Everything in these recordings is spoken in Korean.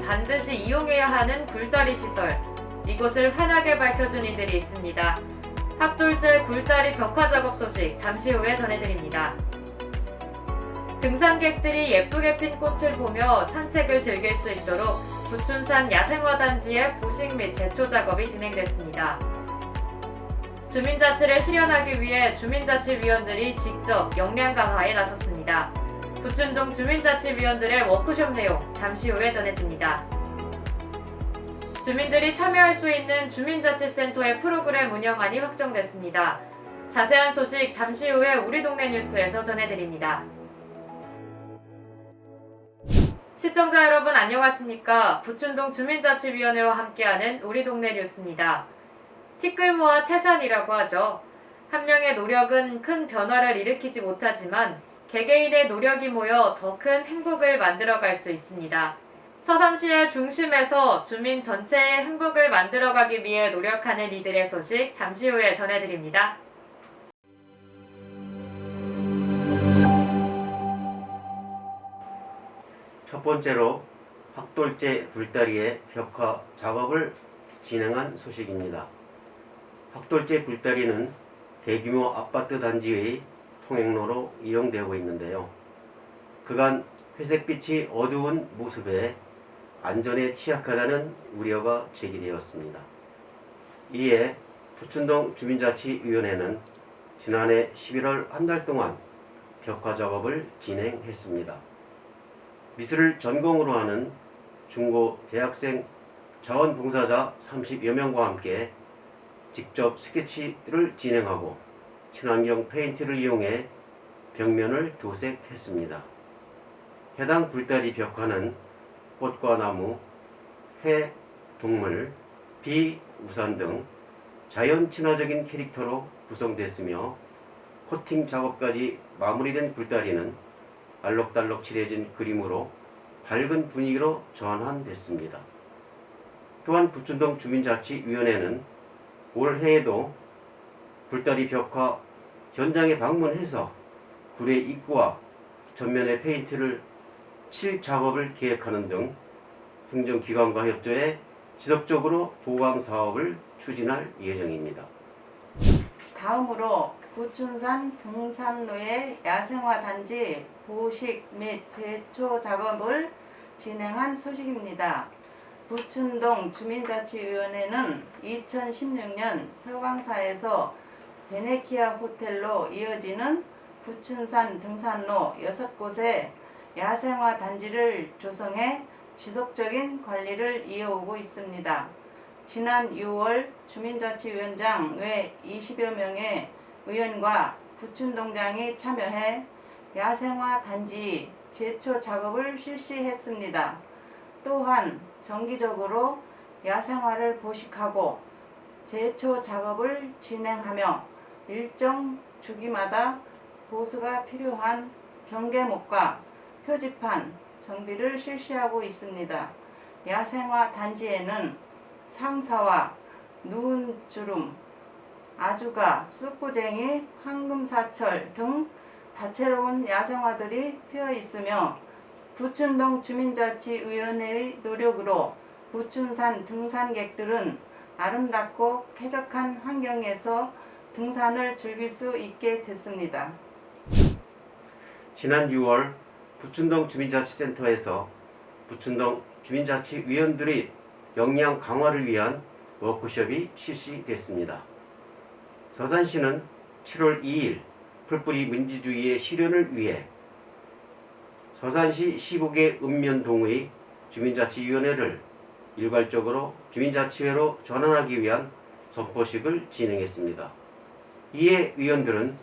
반드시 이용해야 하는 굴다리 시설. 이곳을 환하게 밝혀준 이들이 있습니다. 학돌제 굴다리 벽화 작업 소식 잠시 후에 전해드립니다. 등산객들이 예쁘게 핀 꽃을 보며 산책을 즐길 수 있도록 부춘산 야생화단지의 부식 및 제초 작업이 진행됐습니다. 주민자치를 실현하기 위해 주민자치위원들이 직접 역량 강화에 나섰습니다. 부춘동 주민자치위원들의 워크숍 내용 잠시 후에 전해집니다. 주민들이 참여할 수 있는 주민자치센터의 프로그램 운영안이 확정됐습니다. 자세한 소식 잠시 후에 우리 동네 뉴스에서 전해드립니다. 시청자 여러분 안녕하십니까? 부춘동 주민자치위원회와 함께하는 우리 동네 뉴스입니다. 티끌모아 태산이라고 하죠. 한 명의 노력은 큰 변화를 일으키지 못하지만 개개인의 노력이 모여 더 큰 행복을 만들어갈 수 있습니다. 서산시의 중심에서 주민 전체의 행복을 만들어가기 위해 노력하는 이들의 소식 잠시 후에 전해드립니다. 첫 번째로 학돌제 굴다리의 벽화 작업을 진행한 소식입니다. 학돌제 굴다리는 대규모 아파트 단지의 통행로로 이용되고 있는데요. 그간 회색빛이 어두운 모습에 안전에 취약하다는 우려가 제기되었습니다. 이에 부춘동 주민자치위원회는 지난해 11월 한 달 동안 벽화 작업을 진행했습니다. 미술을 전공으로 하는 중고 대학생 자원봉사자 30여 명과 함께 직접 스케치를 진행하고 친환경 페인트를 이용해 벽면을 도색했습니다. 해당 굴다리 벽화는 꽃과 나무, 해, 동물, 비, 우산 등 자연 친화적인 캐릭터로 구성됐으며 코팅 작업까지 마무리된 굴다리는 알록달록 칠해진 그림으로 밝은 분위기로 전환됐습니다. 또한 부춘동 주민자치위원회는 올해에도 굴다리 벽화 현장에 방문해서 굴의 입구와 전면에 페인트를 칠 작업을 계획하는 등 행정기관과 협조해 지속적으로 보강 사업을 추진할 예정입니다. 다음으로 부춘산 등산로의 야생화 단지 보식 및 제초 작업을 진행한 소식입니다. 부춘동 주민자치위원회는 2016년 서광사에서 베네키아 호텔로 이어지는 부춘산 등산로 6곳에 야생화 단지를 조성해 지속적인 관리를 이어오고 있습니다. 지난 6월 주민자치위원장 외 20여 명의 의원과 부춘동장이 참여해 야생화 단지 제초 작업을 실시했습니다. 또한 정기적으로 야생화를 보식하고 제초 작업을 진행하며 일정 주기마다 보수가 필요한 경계목과 표지판 정비를 실시하고 있습니다. 야생화 단지에는 상사와 누운주름, 아주가, 쑥구쟁이, 황금사철 등 다채로운 야생화들이 피어 있으며 부춘동 주민자치위원회의 노력으로 부춘산 등산객들은 아름답고 쾌적한 환경에서 등산을 즐길 수 있게 됐습니다. 지난 6월 부춘동 주민자치센터에서 부춘동 주민자치위원들의 역량 강화를 위한 워크숍이 실시됐습니다. 서산시는 7월 2일 풀뿌리 민주주의의 실현을 위해 서산시 15개 읍면동의 주민자치위원회를 일괄적으로 주민자치회로 전환하기 위한 선포식을 진행했습니다. 이에 위원들은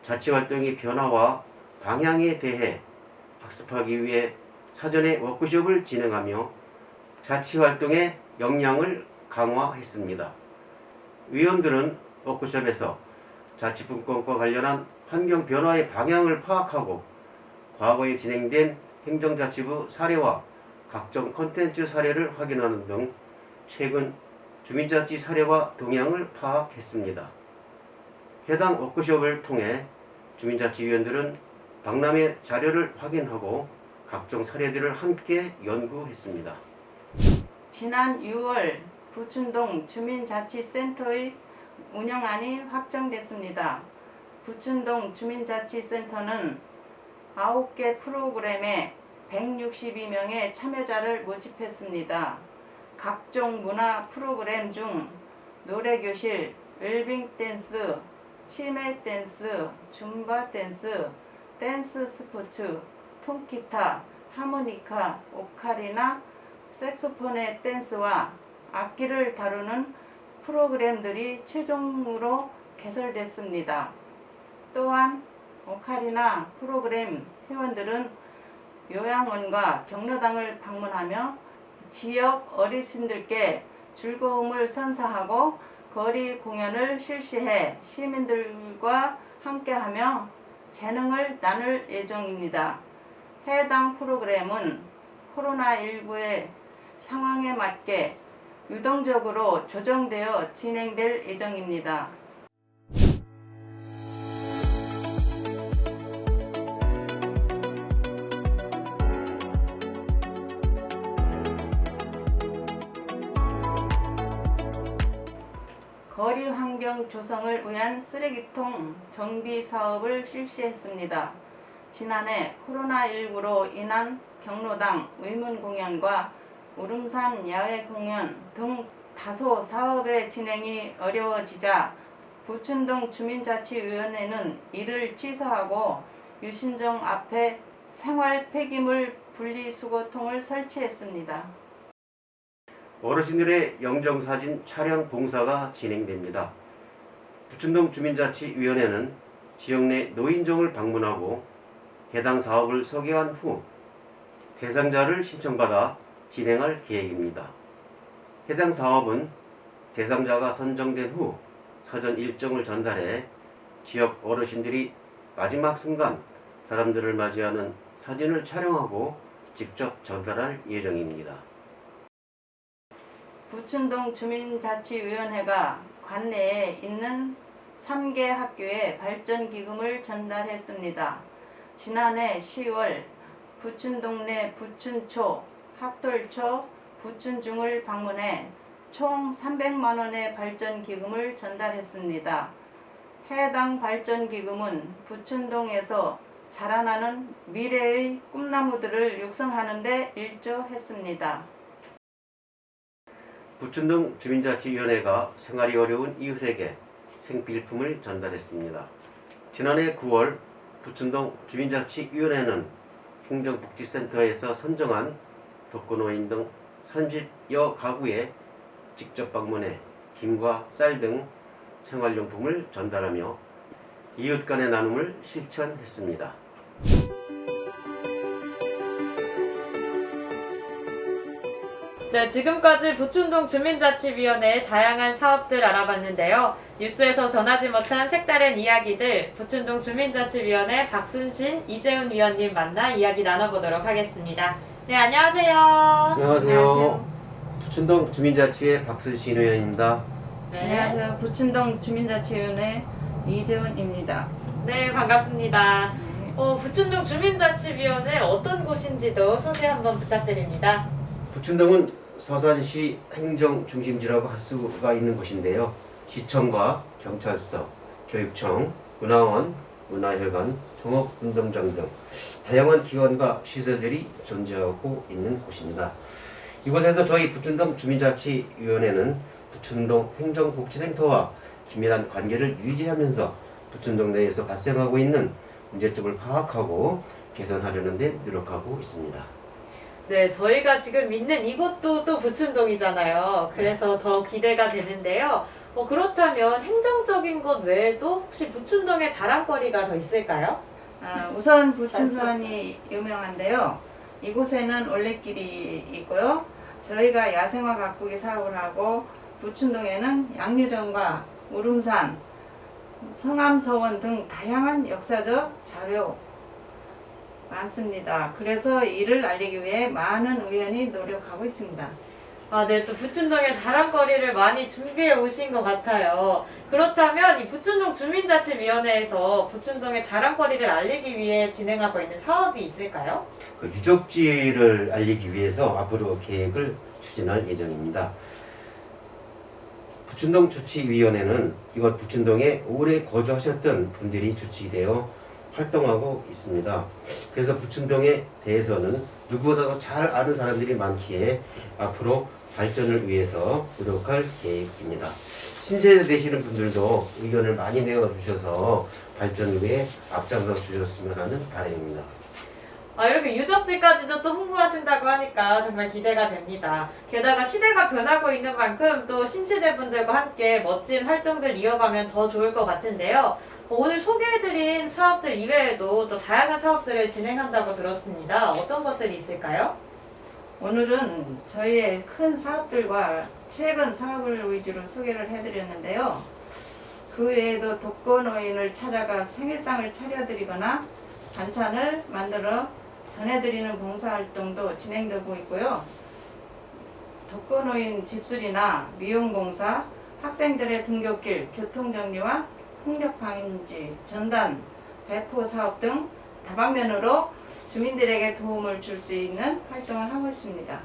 자치활동의 변화와 방향에 대해 학습하기 위해 사전에 워크숍을 진행하며 자치활동의 역량을 강화했습니다. 위원들은 워크숍에서 자치분권과 관련한 환경 변화의 방향을 파악하고 과거에 진행된 행정자치부 사례와 각종 콘텐츠 사례를 확인하는 등 최근 주민자치 사례와 동향을 파악했습니다. 해당 워크숍을 통해 주민자치위원들은 박람회 자료를 확인하고 각종 사례들을 함께 연구했습니다. 지난 6월 부춘동 주민자치센터의 운영안이 확정됐습니다. 부춘동 주민자치센터는 9개 프로그램에 162명의 참여자를 모집했습니다. 각종 문화 프로그램 중 노래교실, 웰빙 댄스, 치매 댄스, 줌바 댄스, 댄스 스포츠, 통기타, 하모니카, 오카리나, 색소폰의 댄스와 악기를 다루는 프로그램들이 최종으로 개설됐습니다. 또한 오카리나 프로그램 회원들은 요양원과 경로당을 방문하며 지역 어르신들께 즐거움을 선사하고 거리 공연을 실시해 시민들과 함께하며 재능을 나눌 예정입니다. 해당 프로그램은 코로나19의 상황에 맞게 유동적으로 조정되어 진행될 예정입니다. 거리 환경 조성을 위한 쓰레기통 정비 사업을 실시했습니다. 지난해 코로나19로 인한 경로당 의문 공연과 우릉산 야외 공연 등 다소 사업의 진행이 어려워지자 부춘동 주민자치위원회는 이를 취소하고 유신정 앞에 생활 폐기물 분리수거통을 설치했습니다. 어르신들의 영정사진 촬영 봉사가 진행됩니다. 부춘동 주민자치위원회는 지역 내 노인정을 방문하고 해당 사업을 소개한 후 대상자를 신청받아 진행할 계획입니다. 해당 사업은 대상자가 선정된 후 사전 일정을 전달해 지역 어르신들이 마지막 순간 사람들을 맞이하는 사진을 촬영하고 직접 전달할 예정입니다. 부춘동 주민자치위원회가 관내에 있는 3개 학교에 발전기금을 전달했습니다. 지난해 10월 부춘동 내 부춘초, 학돌초, 부춘중을 방문해 총 300만 원의 발전기금을 전달했습니다. 해당 발전기금은 부춘동에서 자라나는 미래의 꿈나무들을 육성하는 데 일조했습니다. 부춘동 주민자치위원회가 생활이 어려운 이웃에게 생필품을 전달했습니다. 지난해 9월 부춘동 주민자치위원회는 행정복지센터에서 선정한 독거노인 등 30여 가구에 직접 방문해 김과 쌀 등 생활용품을 전달하며 이웃 간의 나눔을 실천했습니다. 네, 지금까지 부춘동 주민자치위원회의 다양한 사업들 알아봤는데요. 뉴스에서 전하지 못한 색다른 이야기들 부춘동 주민자치위원회 박순신, 이재훈 위원님 만나 이야기 나눠보도록 하겠습니다. 네, 안녕하세요. 안녕하세요. 부춘동 주민자치회 박순신 의원입니다. 네. 안녕하세요. 부춘동 주민자치위원회 이재훈입니다. 네, 반갑습니다. 부춘동 주민자치위원회 어떤 곳인지도 소개 한번 부탁드립니다. 부춘동은 서산시 행정중심지라고 할 수가 있는 곳인데요. 시청과 경찰서, 교육청, 문화원, 문화회관, 종합운동장 등 다양한 기관과 시설들이 존재하고 있는 곳입니다. 이곳에서 저희 부춘동 주민자치위원회는 부춘동 행정복지센터와 긴밀한 관계를 유지하면서 부춘동 내에서 발생하고 있는 문제점을 파악하고 개선하려는 데 노력하고 있습니다. 네, 저희가 지금 있는 이곳도 또 부춘동이잖아요. 그래서 더 기대가 되는데요. 그렇다면 행정적인 것 외에도 혹시 부춘동에 자랑거리가 더 있을까요? 우선 부춘산이 유명한데요. 이곳에는 올레길이 있고요. 저희가 야생화 가꾸기 사업을 하고 부춘동에는 양류정과 우릉산, 성암서원 등 다양한 역사적 자료 많습니다. 그래서 이를 알리기 위해 많은 의원이 노력하고 있습니다. 네, 또 부춘동의 자랑거리를 많이 준비해 오신 것 같아요. 그렇다면 이 부춘동 주민자치위원회에서 부춘동의 자랑거리를 알리기 위해 진행하고 있는 사업이 있을까요? 그 유적지를 알리기 위해서 앞으로 계획을 추진할 예정입니다. 부춘동 조치위원회는 이곳 부춘동에 오래 거주하셨던 분들이 주치되어 활동하고 있습니다. 그래서 부춘동에 대해서는 누구보다도 잘 아는 사람들이 많기에 앞으로 발전을 위해서 노력할 계획입니다. 신세대 되시는 분들도 의견을 많이 내어주셔서 발전을 위해 앞장서 주셨으면 하는 바람입니다. 이렇게 유적지까지도 또 홍보하신다고 하니까 정말 기대가 됩니다. 게다가 시대가 변하고 있는 만큼 또 신시대 분들과 함께 멋진 활동들 이어가면 더 좋을 것 같은데요. 오늘 소개해드린 사업들 이외에도 또 다양한 사업들을 진행한다고 들었습니다. 어떤 것들이 있을까요? 오늘은 저희의 큰 사업들과 최근 사업을 위주로 소개를 해드렸는데요. 그 외에도 독거노인을 찾아가 생일상을 차려드리거나 반찬을 만들어 전해드리는 봉사활동도 진행되고 있고요. 독거노인 집수리나 미용봉사, 학생들의 등굣길, 교통정리와 폭력방지, 전단, 배포 사업 등 다방면으로 주민들에게 도움을 줄 수 있는 활동을 하고 있습니다.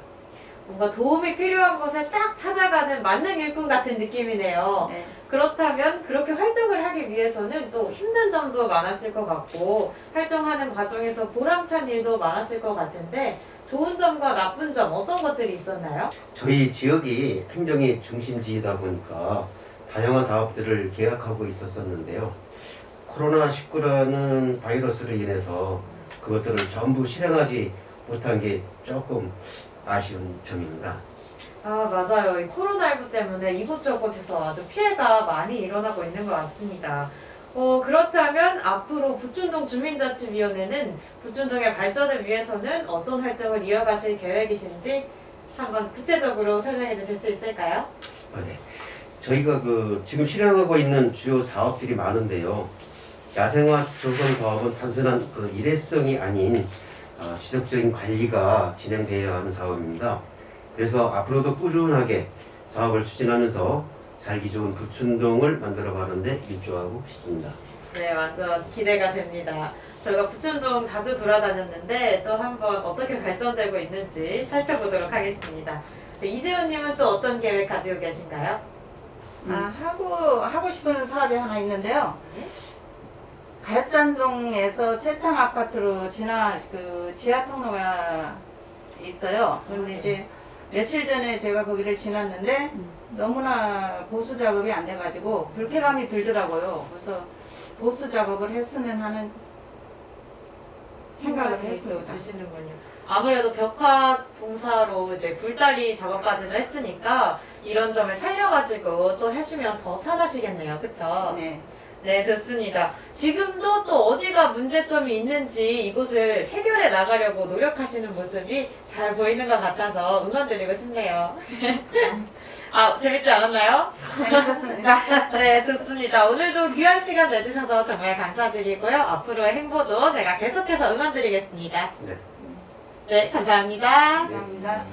뭔가 도움이 필요한 곳에 딱 찾아가는 만능 일꾼 같은 느낌이네요. 네. 그렇다면 그렇게 활동을 하기 위해서는 또 힘든 점도 많았을 것 같고 활동하는 과정에서 보람찬 일도 많았을 것 같은데 좋은 점과 나쁜 점 어떤 것들이 있었나요? 저희 지역이 행정의 중심지이다 보니까 다양한 사업들을 계획하고 있었었는데요. 코로나19라는 바이러스로 인해서 그것들을 전부 실행하지 못한 게 조금 아쉬운 점입니다. 맞아요. 이 코로나19 때문에 이곳저곳에서 아주 피해가 많이 일어나고 있는 것 같습니다. 그렇다면 앞으로 부춘동 주민자치위원회는 부춘동의 발전을 위해서는 어떤 활동을 이어가실 계획이신지 한번 구체적으로 설명해 주실 수 있을까요? 네. 저희가 지금 실행하고 있는 주요 사업들이 많은데요. 야생화 조성 사업은 단순한 일회성이 아닌 지속적인 관리가 진행되어야 하는 사업입니다. 그래서 앞으로도 꾸준하게 사업을 추진하면서 살기 좋은 부춘동을 만들어가는데 일조하고 싶습니다. 네, 완전 기대가 됩니다. 저희가 부춘동 자주 돌아다녔는데 또 한번 어떻게 발전되고 있는지 살펴보도록 하겠습니다. 네, 이재훈님은 또 어떤 계획 가지고 계신가요? 하고 싶은 사업이 하나 있는데요. 갈산동에서 새창 아파트로 지하 통로가 있어요. 그런데 이제 며칠 전에 제가 거기를 지났는데 너무나 보수 작업이 안 돼가지고 불쾌감이 들더라고요. 그래서 보수 작업을 했으면 하는 생각을 했습니다. 주시는군요. 아무래도 벽화 봉사로 이제 굴다리 작업까지도 했으니까 이런 점을 살려가지고 또 해주면 더 편하시겠네요. 그쵸? 네. 네, 좋습니다. 지금도 또 어디가 문제점이 있는지 이곳을 해결해 나가려고 노력하시는 모습이 잘 보이는 것 같아서 응원드리고 싶네요. 재밌지 않았나요? 재밌었습니다. 네, 좋습니다. 오늘도 귀한 시간 내주셔서 정말 감사드리고요. 앞으로의 행보도 제가 계속해서 응원드리겠습니다. 네. 네, 감사합니다. 감사합니다.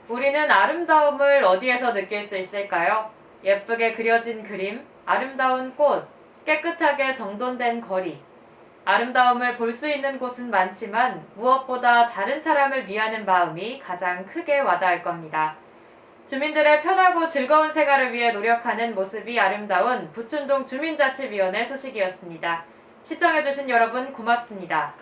우리는 아름다움을 어디에서 느낄 수 있을까요? 예쁘게 그려진 그림, 아름다운 꽃, 깨끗하게 정돈된 거리. 아름다움을 볼 수 있는 곳은 많지만 무엇보다 다른 사람을 위하는 마음이 가장 크게 와닿을 겁니다. 주민들의 편하고 즐거운 생활을 위해 노력하는 모습이 아름다운 부춘동 주민자치위원회 소식이었습니다. 시청해주신 여러분 고맙습니다.